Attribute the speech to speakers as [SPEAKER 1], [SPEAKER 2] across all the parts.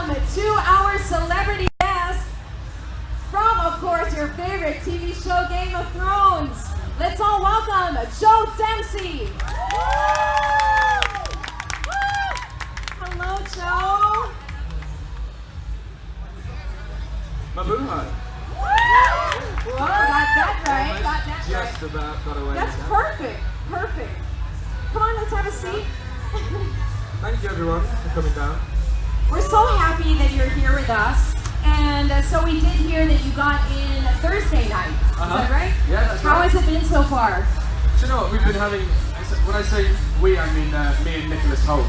[SPEAKER 1] welcome to our celebrity guest from, of course, your favorite TV show, Game of Thrones. Let's all welcome Dempsie. Hello, Joe.
[SPEAKER 2] Mabuhay.
[SPEAKER 1] Got that right. Got that
[SPEAKER 2] Just
[SPEAKER 1] right.
[SPEAKER 2] about got away.
[SPEAKER 1] That's perfect. Perfect. Come on, let's have a seat.
[SPEAKER 2] Thank you everyone for coming down.
[SPEAKER 1] We're so happy that you're here with us. And so we did hear that you got in Thursday night. Is that right?
[SPEAKER 2] Yeah, that's
[SPEAKER 1] How
[SPEAKER 2] right.
[SPEAKER 1] has it been so far?
[SPEAKER 2] Do you know what, we've been having, when I say we, I mean me and Nicholas Holt.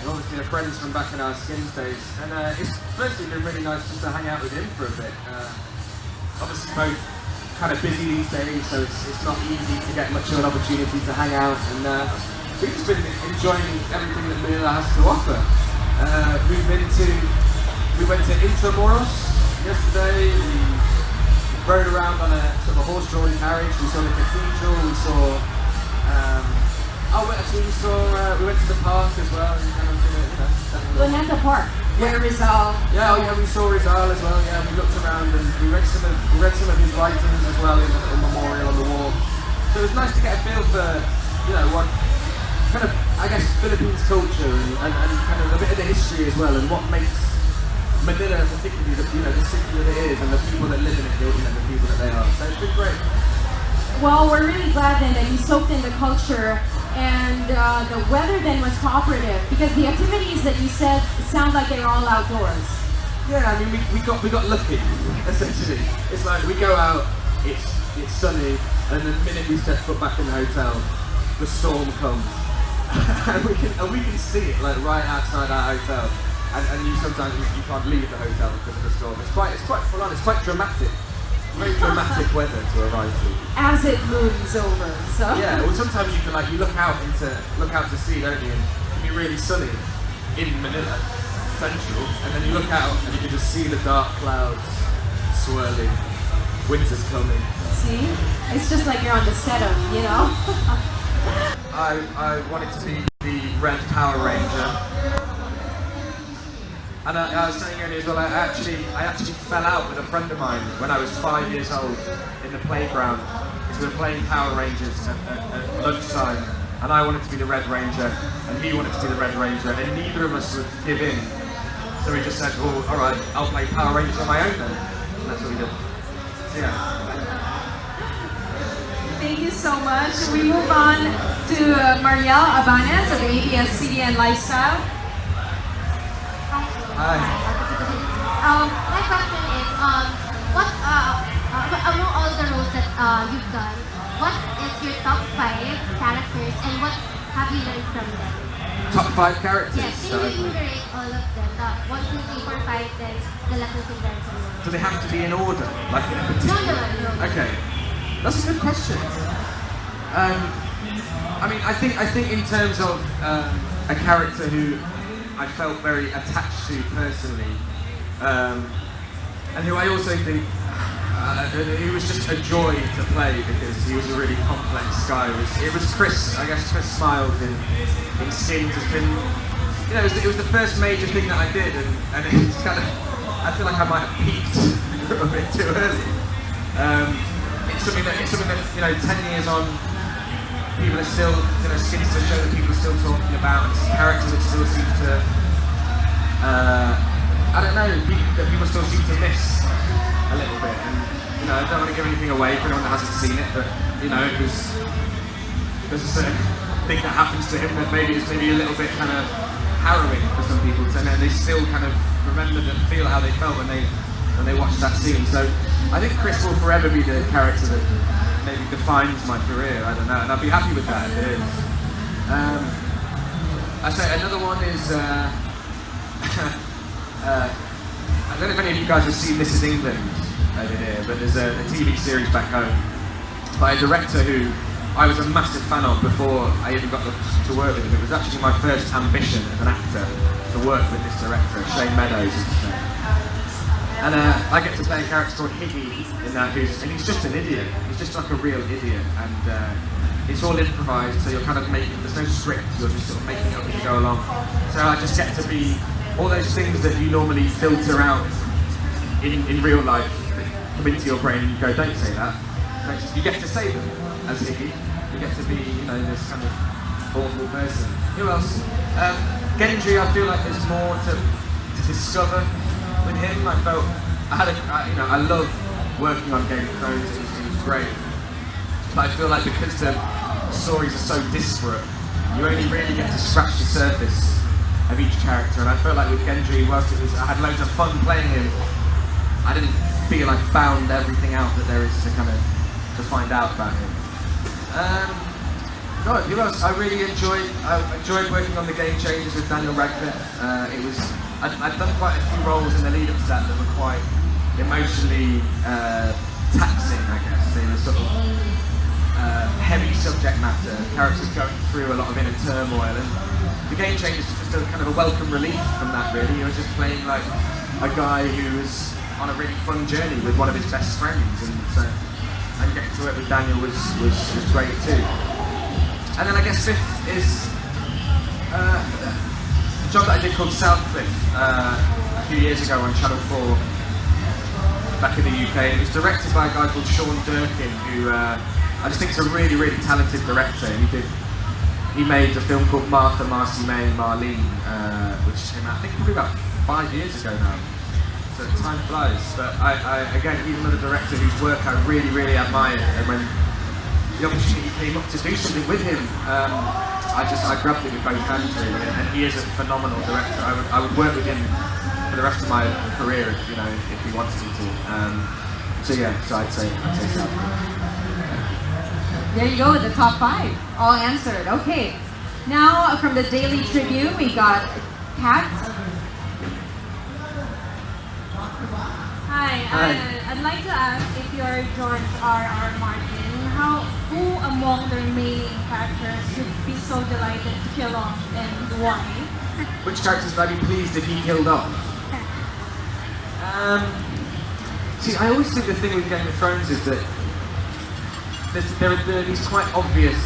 [SPEAKER 2] Obviously they're friends from back in our Skins days. And it's firstly been really nice just to hang out with him for a bit. Obviously both kind of busy these days, so it's not easy to get much of an opportunity to hang out. And we've just been enjoying everything that Manila has to offer. We went to Intramuros yesterday. We rode around on a sort of a horse-drawn carriage. We saw the cathedral. We saw. We went to the park as well. And kind of,
[SPEAKER 1] Luneta Park. Yeah, Rizal.
[SPEAKER 2] Yeah, we saw Rizal as well. Yeah, we looked around and we read some of his writings as well in the memorial on the wall. So it was nice to get a feel for, what kind of, I guess, Philippines culture and kind of a bit of the history as well, and what makes Manila particularly, the city that it is, and the people that live in it, the people that they are. So it's been great.
[SPEAKER 1] Well, we're really glad then that you soaked in the culture, and the weather then was cooperative, because the activities that you said sound like they're all outdoors.
[SPEAKER 2] Yeah, I mean, we got lucky, essentially. It's like we go out, it's sunny, and the minute we step foot back in the hotel, the storm comes. and we can see it like right outside our hotel, and you sometimes you can't leave the hotel because of the storm. It's quite full on. It's quite dramatic. Very dramatic weather to arrive to.
[SPEAKER 1] As it moves over, so.
[SPEAKER 2] Yeah. Well, sometimes you can look out to sea, don't you? And it can be really sunny in Manila, central, and then you look out and you can just see the dark clouds swirling. Winter's coming.
[SPEAKER 1] See? It's just like you're on the set of,
[SPEAKER 2] I wanted to be the Red Power Ranger, and I was saying earlier as well. I actually fell out with a friend of mine when I was 5 years old in the playground, because we were playing Power Rangers at lunchtime, and I wanted to be the Red Ranger, and he wanted to be the Red Ranger, and neither of us would give in. So we just said, "Well, all right, I'll play Power Rangers on my own then," and that's what we did. So, yeah.
[SPEAKER 1] Thank you so much. We move on to Marielle Abanez of ABS City and Lifestyle.
[SPEAKER 2] Hi.
[SPEAKER 3] My question is, what among all the roles that you've done, what is your top 5 characters and what have you learned from them?
[SPEAKER 2] Top 5 characters?
[SPEAKER 3] Yes, can you enumerate all of them? 1, 2, 3, 4, 5, then the lessons you learned from them.
[SPEAKER 2] Do they have to be in order? Like in a particular...
[SPEAKER 3] No.
[SPEAKER 2] Okay. That's a good question. I mean, I think in terms of a character who I felt very attached to personally, and who I also think he was just a joy to play because he was a really complex guy. It was Chris. I guess Chris Smiles in Skins has been, it was the first major thing that I did, and it's kind of, I feel like I might have peaked a bit too early. It's something that 10 years on, people are still, Skins is a show that people are still talking about, and it's a character that still seems to, I don't know, that people still seem to miss a little bit. And I don't want to give anything away for anyone that hasn't seen it, but there's a certain thing that happens to him that maybe is a little bit kind of harrowing for some people, and they still kind of remember and feel how they felt when they watched that scene. So I think Chris will forever be the character that maybe defines my career. I don't know, and I'd be happy with that if it is. I say another one is. I don't know if any of you guys have seen This Is England over here, but there's a TV series back home by a director who I was a massive fan of before I even got to work with him. It was actually my first ambition as an actor to work with this director, Shane Meadows. And I get to play a character called Higgy in that, and he's just an idiot. He's just like a real idiot, and it's all improvised, so you're kind of making, there's no script, you're just sort of making it up as you go along. So I just get to be all those things that you normally filter out in real life that come into your brain and you go, don't say that. You get to say them as Iggy. You get to be, you know, this kind of awful person. Who else? Gendry, I feel like there's more to discover with him. I felt, I love working on Game of Thrones. It was great. But I feel like because the stories are so disparate, you only really get to scratch the surface of each character. And I felt like with Gendry, whilst I had loads of fun playing him, I didn't feel I found everything out that there is to find out about him. God, who else? I enjoyed working on the Game Changers with Daniel Radcliffe. I'd done quite a few roles in the lead up to that were quite emotionally taxing, I guess. They were sort of heavy subject matter, characters going through a lot of inner turmoil, and the Game Changers was just a kind of a welcome relief from that, really. You were just playing like a guy who was on a really fun journey with one of his best friends, and getting to work with Daniel was great too. And then I guess fifth is a job that I did called Southcliffe a few years ago on Channel 4 back in the UK. It was directed by a guy called Sean Durkin, who I just think is a really, really talented director. He made a film called Martha, Marcy May and Marlene, which came out I think probably about 5 years ago now. So time flies. But again, he's another director whose work I really, really admire. And when the opportunity came up to do something with him, I grabbed it with both hands really. And he is a phenomenal director. I would work with him for the rest of my career, if he wanted me to. So I'd say Southcliffe.
[SPEAKER 1] There you go with the top 5, all answered. Okay, now from the Daily Tribune we got Kat.
[SPEAKER 4] Hi. I'd like to ask if you're George R.R. Martin, who among the remaining characters would be so delighted to kill off and why?
[SPEAKER 2] Which characters would I be pleased if he killed off? See, I always think the thing with Game of Thrones is that there are these quite obvious,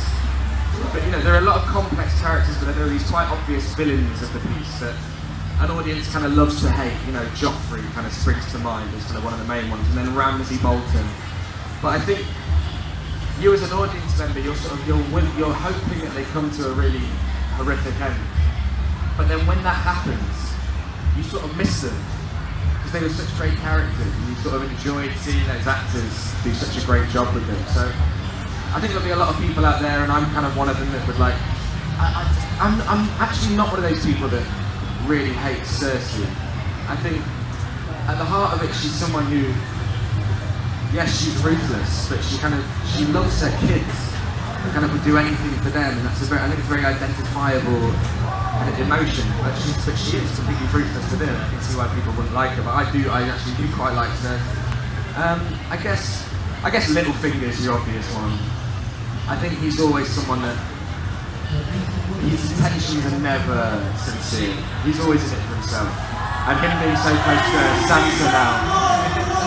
[SPEAKER 2] but there are a lot of complex characters, but there are these quite obvious villains of the piece that an audience kind of loves to hate. Joffrey kind of springs to mind as kind of one of the main ones, and then Ramsay Bolton. But I think you as an audience member, you're hoping that they come to a really horrific end. But then when that happens, you sort of miss them because they were such great characters, and you sort of enjoyed seeing those actors do such a great job with them. So I think there'll be a lot of people out there, and I'm kind of one of them that would like. I'm actually not one of those people that really hates Cersei. I think at the heart of it, she's someone who, yes, she's ruthless, but she loves her kids and kind of would do anything for them, and I think it's a very identifiable kind of emotion. But she is completely ruthless to them. I can see why people wouldn't like her, but I actually do quite like Cersei. I guess Littlefinger's the obvious one. I think he's always someone that his intentions are never sincere. He's always in it for himself. And him being so close to Sansa now,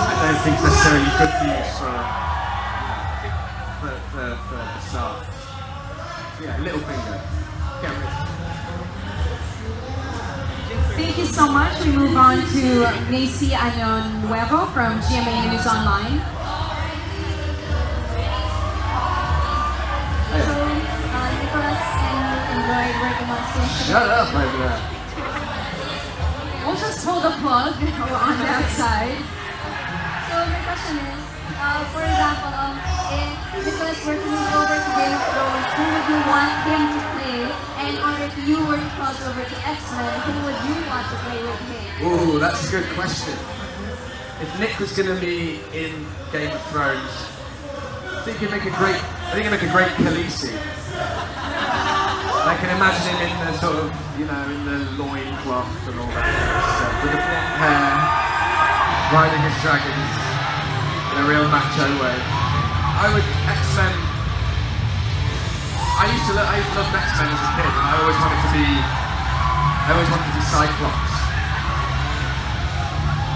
[SPEAKER 2] I don't think it's necessarily good news for the start. So yeah, Littlefinger. Get rid.
[SPEAKER 1] Thank you so much. We move on to Macy Añon Nuevo from GMA News Online.
[SPEAKER 2] Shut up, my God.
[SPEAKER 1] We'll just pull the plug on that side.
[SPEAKER 3] So my question is, for example, if Nicholas were to move over to Game of Thrones, who would you want him to play? And or if you were to cross over to X-Men, who would you want to play with him?
[SPEAKER 2] Ooh, that's a good question. If Nick was going to be in Game of Thrones, I think he'd make a great Khaleesi. I can imagine him in the sort of, in the loincloth and all that stuff, with the blonde hair, riding his dragons in a real macho way. X-Men. I used to love X-Men as a kid, and I always wanted to be Cyclops.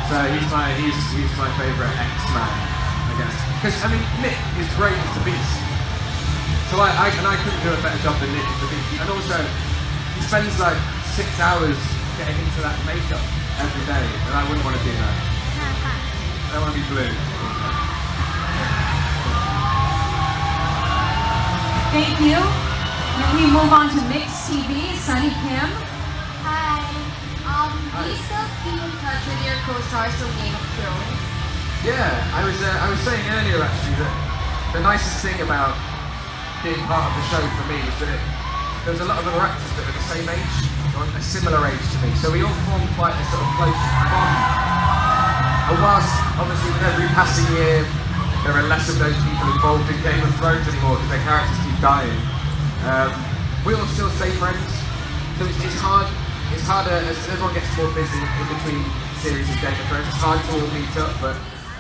[SPEAKER 2] So he's my favourite X-Man, I guess. Because Nick is great as the Beast. So I couldn't do a better job than Nick as the Beast. And also, he spends like 6 hours getting into that makeup every day, and I wouldn't want to do that. I don't want to be blue.
[SPEAKER 1] Thank you. Then we move on to Mixed TV, Sunny Kim.
[SPEAKER 3] Hi. Do you still keep in touch with your co-stars from Game of Thrones?
[SPEAKER 2] Yeah, I was saying earlier actually that the nicest thing about being part of the show for me was that there was a lot of other actors that were the same age, or a similar age to me, so we all formed quite a sort of close bond. And whilst obviously with every passing year there are less of those people involved in Game of Thrones anymore because their characters keep dying, we all still stay friends. So it's harder as everyone gets more busy in between series of Game of Thrones. It's hard to all meet up, but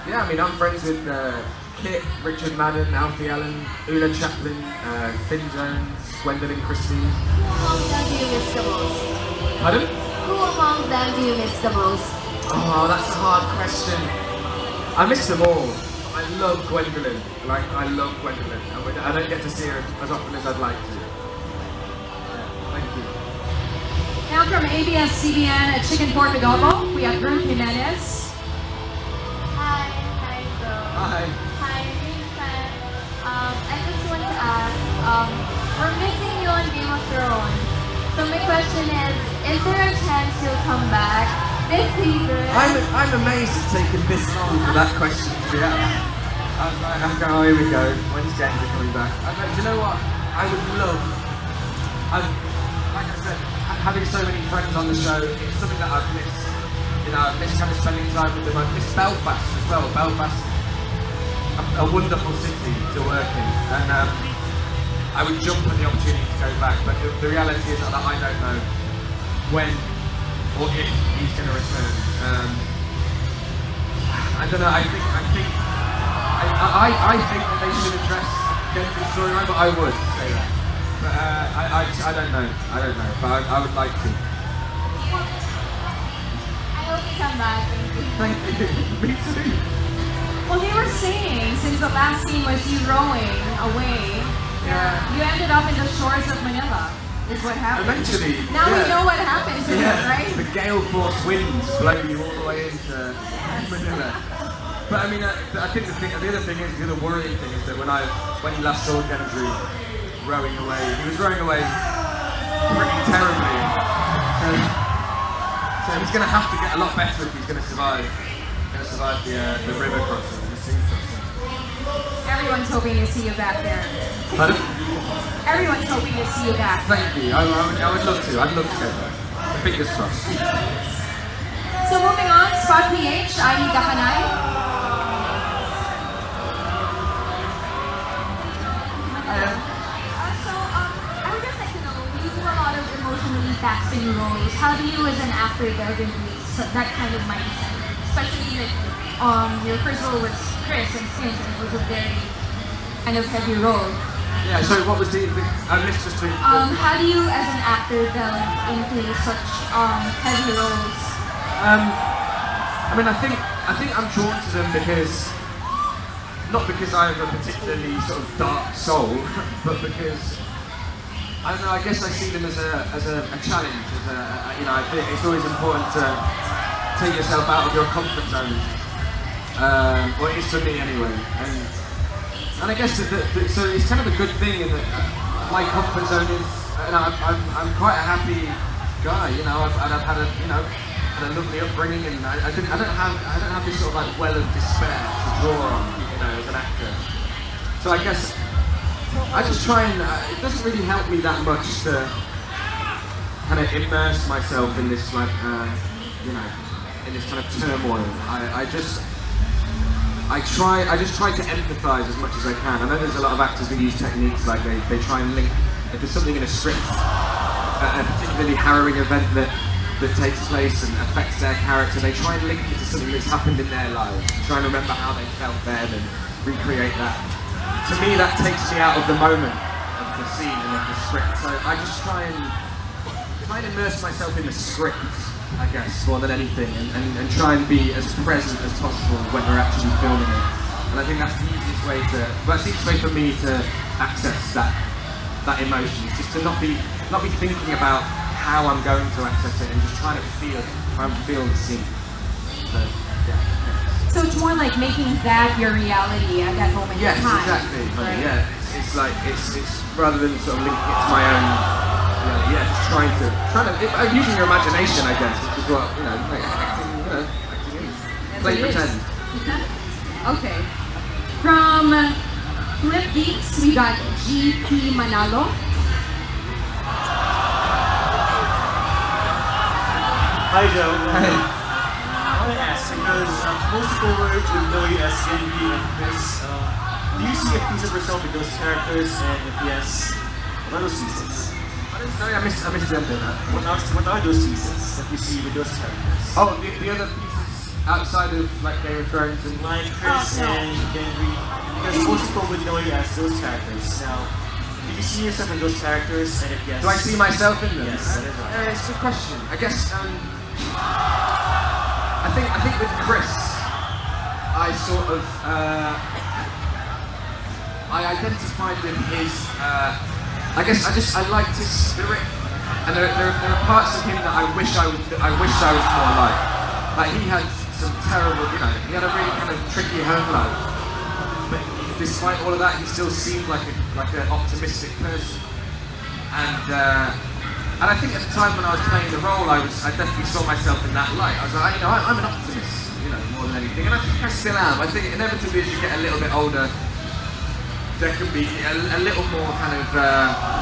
[SPEAKER 2] yeah, I mean, I'm friends with Kit, Richard Madden, Alfie Allen, Una Chaplin, Finn Jones, Gwendolyn Christie.
[SPEAKER 3] Who among them do you miss the most?
[SPEAKER 2] Pardon?
[SPEAKER 3] Who among them do you miss the most?
[SPEAKER 2] Oh, that's a hard question. I miss them all. I love Gwendolyn. I love Gwendolyn. I don't get to see her as often as I'd like to. Yeah, thank you.
[SPEAKER 1] Now from ABS-CBN, Chicken Pork Adobo, we have Ruth Jimenez.
[SPEAKER 3] Hi, bro.
[SPEAKER 2] Hi.
[SPEAKER 3] Hi, big fan. I just want to ask, we're missing you on Game of Thrones. So my question is there a chance you'll come back this season?
[SPEAKER 2] I'm amazed it's taken this long for that question to be out. I'm going, oh, here we go. When's James coming back? Do you know what? I would love, like I said, having so many friends on the show, it's something that I've missed. You know, I've missed kind of spending time with them. I've missed Belfast as well. Belfast, a wonderful city to work in. And I would jump at the opportunity to go back, but the reality is that I don't know when or if he's going to return. I don't know. I think that they should address Dempsie's storyline, but I would say that. But I don't know. But I would like to.
[SPEAKER 3] I hope you come back.
[SPEAKER 2] Thank you. Me too.
[SPEAKER 1] Well, they were saying, since the last scene was you rowing away,
[SPEAKER 2] Yeah.
[SPEAKER 1] you ended up in the shores of Manila, is what happened.
[SPEAKER 2] Eventually.
[SPEAKER 1] Now
[SPEAKER 2] yeah.
[SPEAKER 1] we know what happened to them, right?
[SPEAKER 2] The gale force winds blow you all the way into Manila. But I mean, I think the other thing is, the other worrying thing is that when you last saw Gendry rowing away, he was rowing away pretty terribly. So he's going to have to get a lot better if he's going to survive. The river crossing, the sea crossing.
[SPEAKER 1] Everyone's hoping to see you back there.
[SPEAKER 2] Pardon?
[SPEAKER 1] Everyone's hoping to see you back.
[SPEAKER 2] Thank you. I would love to. I'd love to go there. Fingers crossed.
[SPEAKER 1] So moving on, Spot PH, Aini Dakanay.
[SPEAKER 3] I would just like to know, you do a lot of emotionally taxing roles. How do you as an actor delve into that kind of mindset? Especially like, your first role was Chris and Sins, and it was a very kind of heavy role.
[SPEAKER 2] Yeah, so what was I missed just the...
[SPEAKER 3] How do you as an actor delve into such heavy roles?
[SPEAKER 2] I mean, I think I'm drawn to them because, not because I have a particularly sort of dark soul, but because I don't know. I guess I see them as a challenge. I think it's always important to take yourself out of your comfort zone. Well, it is for me anyway. And I guess so it's kind of a good thing in that my comfort zone is. I'm quite a happy guy. I've had a lovely upbringing, and I don't have this sort of like well of despair to draw on, as an actor. So I guess I just try and it doesn't really help me that much to kind of immerse myself in this in this kind of turmoil. I just try to empathise as much as I can. I know there's a lot of actors who use techniques like they try and link, if there's something in a script, a particularly harrowing event that takes place and affects their character, they try and link it to something that's happened in their lives, try and remember how they felt then and recreate that. To me, that takes me out of the moment of the scene and of the script. So I just try and immerse myself in the script, I guess, more than anything, and try and be as present as possible when we're actually filming it. And I think that's the easiest way for me to access that emotion, just to not be thinking about how I'm going to access it and just trying to feel it, trying to feel the scene. So, yeah.
[SPEAKER 1] So it's more like making that your reality at that moment
[SPEAKER 2] Yes,
[SPEAKER 1] in time.
[SPEAKER 2] exactly.
[SPEAKER 1] Right?
[SPEAKER 2] Yeah, it's like it's rather than sort of linking it to my own. Just trying to using your imagination, I guess, which is what like acting, acting is. Play pretend.
[SPEAKER 1] Okay. From Flip Geeks, we got GP Manalo.
[SPEAKER 5] Hi Joe. Hey. I want to ask because most people would know you as CNB and Chris. Do you see a piece of yourself in those characters? And if yes, what are those pieces?
[SPEAKER 2] Sorry, I missed them doing that.
[SPEAKER 5] What are those pieces that you see with those characters?
[SPEAKER 2] Oh, the other pieces outside of like Game of Thrones and
[SPEAKER 5] like Chris and Henry, because most people would know you as those characters. Now, do you see yourself in those characters? And if yes,
[SPEAKER 2] do I see myself in them?
[SPEAKER 5] Yes, that is right.
[SPEAKER 2] It's a good question. I guess I think with Chris, I sort of I identified with his. I liked his spirit, and there are parts of him that I wish I was more like. Like he had some terrible, he had a really kind of tricky home life, but despite all of that, he still seemed like an optimistic person. And I think at the time when I was playing the role, I definitely saw myself in that light. I was like, I'm an optimist, more than anything, and I think I still am. I think inevitably as you get a little bit older, there can be a little more kind of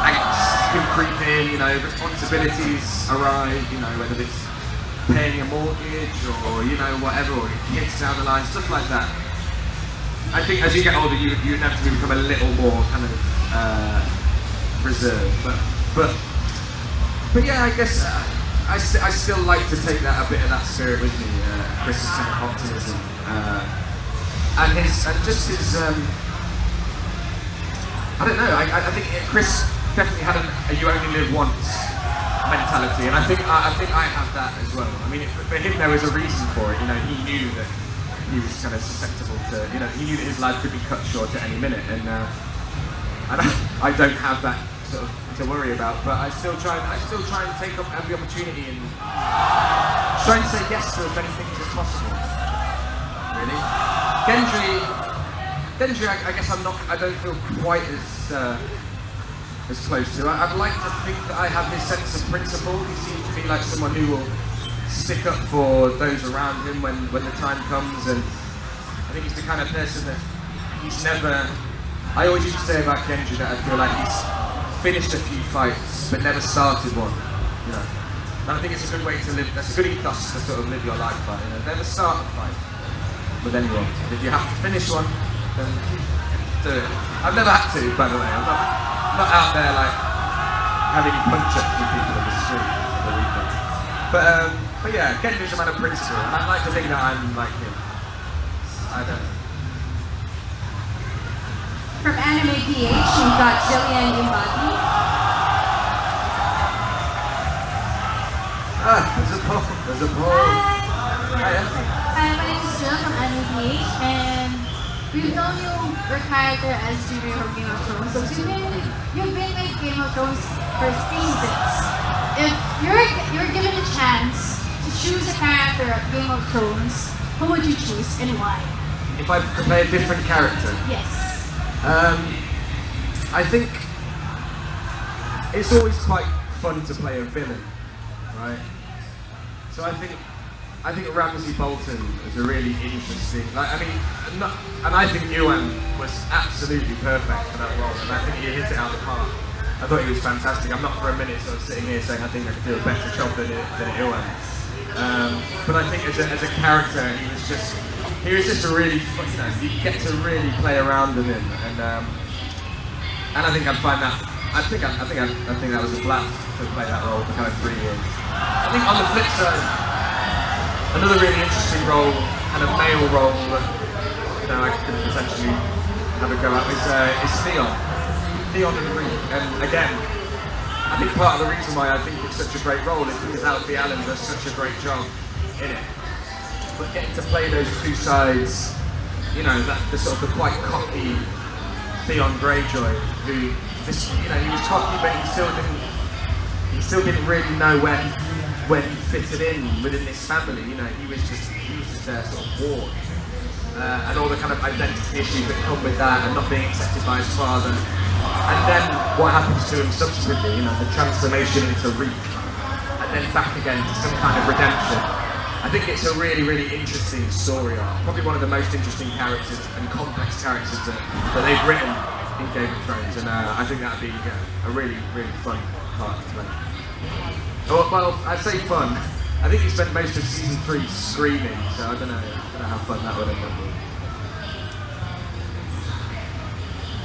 [SPEAKER 2] angst can creep in, responsibilities arrive, whether it's paying a mortgage or, whatever, or your kids down the line, stuff like that. I think as you get older, you inevitably become a little more kind of reserved. But yeah, I guess I still like to take a bit of that spirit with me, Chris's kind of optimism, and his. I don't know. I think Chris definitely had a "you only live once" mentality, and I think I have that as well. I mean, for him there was a reason for it. He knew that he was kind of susceptible to. He knew that his life could be cut short at any minute, and I don't have that sort of to worry about. But I still try and take up every opportunity and try and say yes to as many things as possible. Really, Gendry, I guess I don't feel quite as close to. I'd like to think that I have his sense of principle. He seems to be like someone who will stick up for those around him when the time comes, and I think he's the kind of person that he's never. I always used to say about Gendry that I feel like he's finished a few fights but never started one. And I think it's a good way to live. That's a good ethos to sort of live your life by. Never start a fight with anyone. If you have to finish one, then do it. I've never had to, by the way. I'm not out there like having punch-ups with people in the street for the weekend. But yeah, Gendry's a man of principle, and I'd like to think that I'm like him. I don't know.
[SPEAKER 1] From Anime PH, we've got Jillian Imbagi.
[SPEAKER 2] There's a ball.
[SPEAKER 3] Hi, my name is Jill from Anime PH, and we've known your character as Jimmy from Game of Thrones. So you've been with Game of Thrones for seasons. If you're given a chance to choose a character of Game of Thrones, who would you choose and why?
[SPEAKER 2] If I could play a different character?
[SPEAKER 3] Yes.
[SPEAKER 2] I think it's always quite fun to play a villain, right? So I think Ramsay Bolton is a really interesting. And I think Ewan was absolutely perfect for that role, and I think he hit it out of the park. I thought he was fantastic. I'm not for a minute sort of sitting here saying I think I could do a better job than Ewan. But I think as a character, he was just a really fun. You get to really play around with him, and I think I'd find that. I think that was a blast to play that role for kind of 3 years. I think on the flip side, another really interesting role, kind of male role that I could potentially have a go at is Theon and Reed. And again, I think part of the reason why I think it's such a great role is because Alfie Allen does such a great job in it. But getting to play those two sides, the sort of the quite cocky Theon Greyjoy, who he was cocky, but he still didn't. he still didn't really know where he fitted in within this family. You know, he was just their sort of ward. And all the kind of identity issues that come with that, and not being accepted by his father. And then what happens to him subsequently, you know, the transformation into Reek, and then back again to some kind of redemption. I think it's a really, really interesting story arc. Probably one of the most interesting characters and complex characters that they've written in Game of Thrones, and I think that'd be a really, really fun part to play. Well, I'd say fun. I think he spent most of season 3 screaming, so I don't know how fun that would end up being.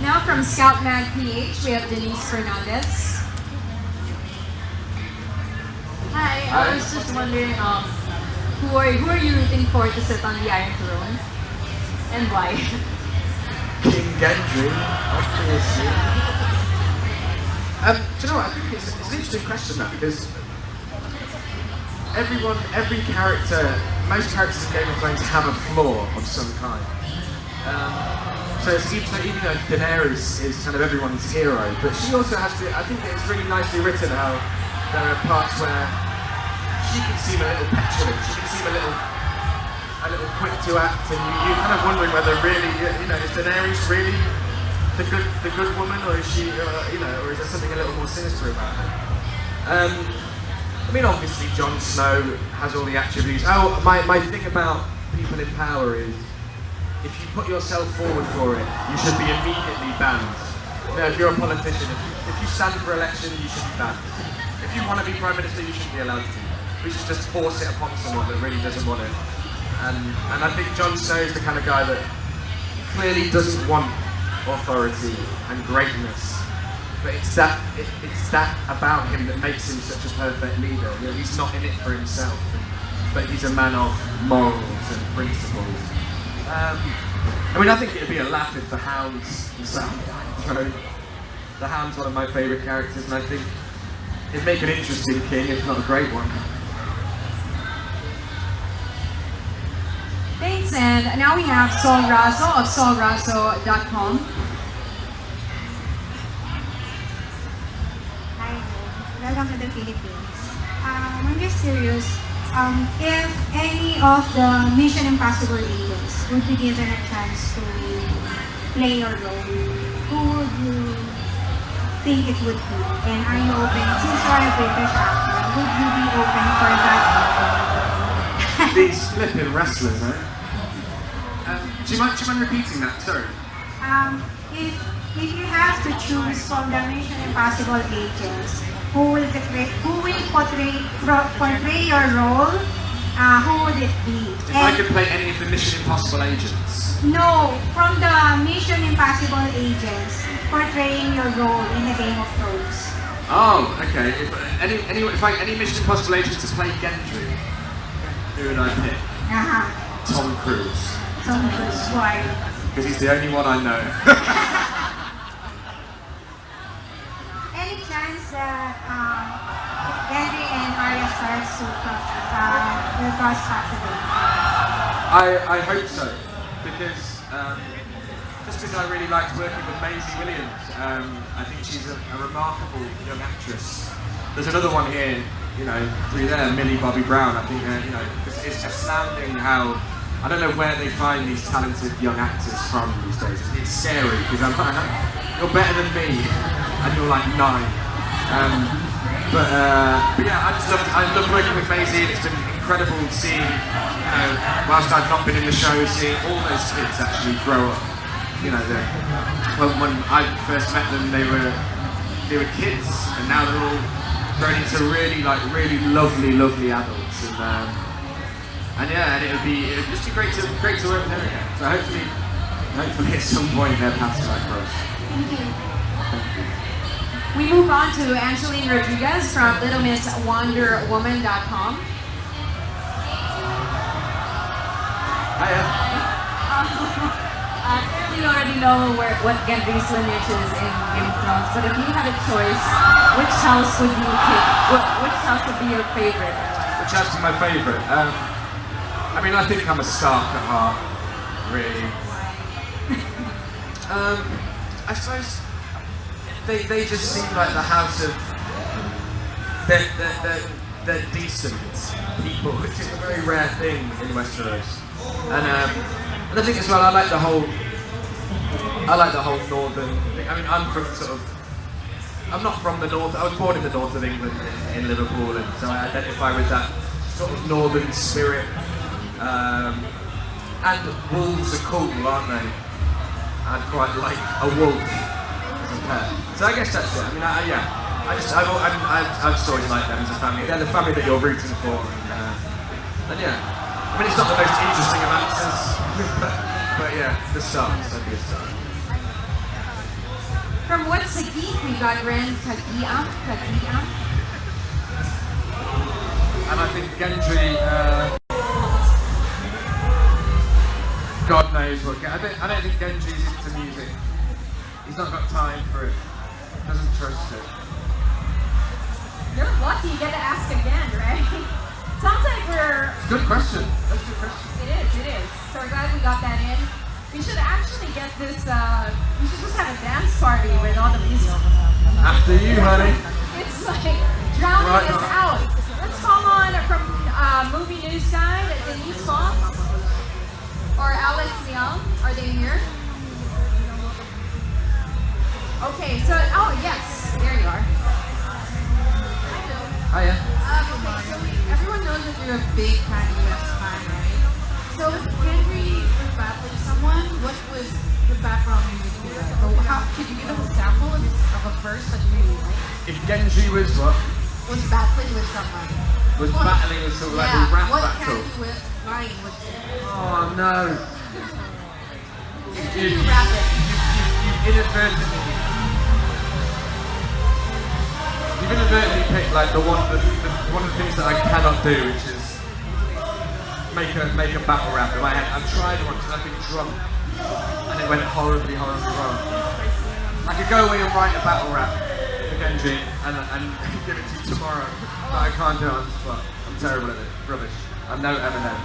[SPEAKER 1] Now from Scoutman PH, we have Denise Fernandez.
[SPEAKER 6] Hi, I was just wondering, who are you rooting for to sit on the Iron Throne, and why?
[SPEAKER 2] King Gendry, obviously. Do you know what? I think it's an interesting question, that, because every character, most characters in Game of Thrones have a flaw of some kind. So even though Daenerys is kind of everyone's hero, but she also has to, I think it's really nicely written how there are parts where she can seem a little petulant, she can seem a little quick to act, and you're kind of wondering whether really, you know, is Daenerys really the good woman, or is she, you know, or is there something a little more sinister about her? I mean, obviously Jon Snow has all the attributes. Oh, my thing about people in power is, if you put yourself forward for it, you should be immediately banned. You know, if you're a politician, if you stand for election, you should be banned. If you want to be Prime Minister, you shouldn't be allowed to. We should just force it upon someone that really doesn't want it. And I think Jon Snow is the kind of guy that clearly doesn't want authority and greatness. But it's that about him that makes him such a perfect leader. You know, he's not in it for himself, but he's a man of morals and principles. I mean, I think it'd be a laugh if the Hound's The Hound's one of my favourite characters, and I think it'd make an interesting king, if not a great one.
[SPEAKER 1] Thanks, and now we have Sol Raso of solraso.com.
[SPEAKER 7] Welcome to the Philippines. I'm just curious, if any of the Mission Impossible agents would be given a chance to play your role, who would you think it would be? And are you open, since you are a British actor, would you be open for that?
[SPEAKER 2] These flipping wrestlers, eh? Do you mind repeating that? Sorry.
[SPEAKER 7] If you have to choose from the Mission Impossible agents, who will portray your role, who would it be?
[SPEAKER 2] If I could play any of the Mission Impossible agents?
[SPEAKER 7] No, from the Mission Impossible agents portraying your role in the Game of Thrones.
[SPEAKER 2] Oh, okay. If any Mission Impossible agents to play Gendry, who would I pick? Tom Cruise.
[SPEAKER 7] Tom Cruise, why?
[SPEAKER 2] Because he's the only one I know.
[SPEAKER 7] Any chance that Gendry and Arya Starks will cross paths again?
[SPEAKER 2] I hope so, because just because I really liked working with Maisie Williams. I think she's a remarkable young actress. There's another one here, you know, through there, Millie Bobby Brown. I think, you know, it's astounding how, I don't know where they find these talented young actors from these days. It's scary, because I'm like, you're better than me, and you're like 9. But yeah, I love working with Maisie, and it's been incredible seeing, you know, whilst I've not been in the show, seeing all those kids actually grow up. You know, when I first met them, they were kids, and now they're all grown into really lovely adults, and yeah, and it'd just be great to work with them again. So hopefully at some point their paths might cross.
[SPEAKER 7] Thank you.
[SPEAKER 1] We move on to Angeline Rodriguez from LittleMissWonderWoman.com.
[SPEAKER 2] Hiya.
[SPEAKER 6] Clearly you already know what Gendry's lineage is in Game of Thrones, but if you had a choice, which house would you pick? Which house would be your favorite?
[SPEAKER 2] Which house is my favourite? I mean, I think I'm a Stark at heart, really. I suppose they just seem like the house of they're decent people, which is a very rare thing in Westeros. And I think as well, I like the whole northern thing. I mean, I'm not from the north. I was born in the north of England, in Liverpool, and so I identify with that sort of northern spirit. And wolves are cool, aren't they? I'd quite like a wolf as a pet. So I guess that's it. I mean, I've just always liked them as a family. They're the family that you're rooting for. And yeah, I mean, it's not the most interesting of answers, but yeah, the stars. That'd be a star.
[SPEAKER 1] From What's a Geek, we got Ren Kagiam.
[SPEAKER 2] And I think Gendry, God knows what. I don't think Gendry's into music. He's not got time for it. Doesn't trust it.
[SPEAKER 1] You're lucky you get to ask again, right? Sounds like we're...
[SPEAKER 2] Good question. That's a good question.
[SPEAKER 1] It is. So we're glad we got that in. We should actually get this, we should just have a dance party with all the music.
[SPEAKER 2] After you, honey.
[SPEAKER 1] It's like drowning us out. Let's call on from movie news guy, Denise Fox or Alex Leong. Are they here? Okay, so, oh yes, there you are.
[SPEAKER 2] Hiya.
[SPEAKER 8] Okay, so everyone knows that you're a big Kanye West fan, right? So if Gendry was battling someone, what was the background music be like? Or could you give us a sample of a verse that you really like?
[SPEAKER 2] If Gendry was what?
[SPEAKER 8] Was battling with someone.
[SPEAKER 2] Was battling with sort of like a rap
[SPEAKER 8] what
[SPEAKER 2] battle?
[SPEAKER 8] Kanye West line would say?
[SPEAKER 2] Oh no.
[SPEAKER 8] Can you rap it?
[SPEAKER 2] You've inadvertently picked like one of the things that I cannot do, which is make a battle rap in my head. I've tried once and I've been drunk and it went horribly wrong. I could go away and write a battle rap for Gendry and give it to you tomorrow, but I can't do it on the spot. I'm terrible at it. Rubbish. I'm no Eminem.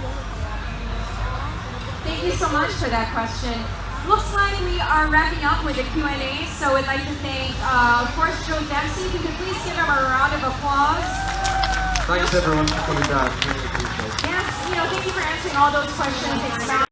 [SPEAKER 1] Thank you so much for that question. Looks like we are wrapping up with the Q&A, so I'd like to thank, of course, Joe Dempsie. If you could please give him a round of applause.
[SPEAKER 2] Thanks everyone for coming down. Really appreciate it.
[SPEAKER 1] Yes, thank you for answering all those questions.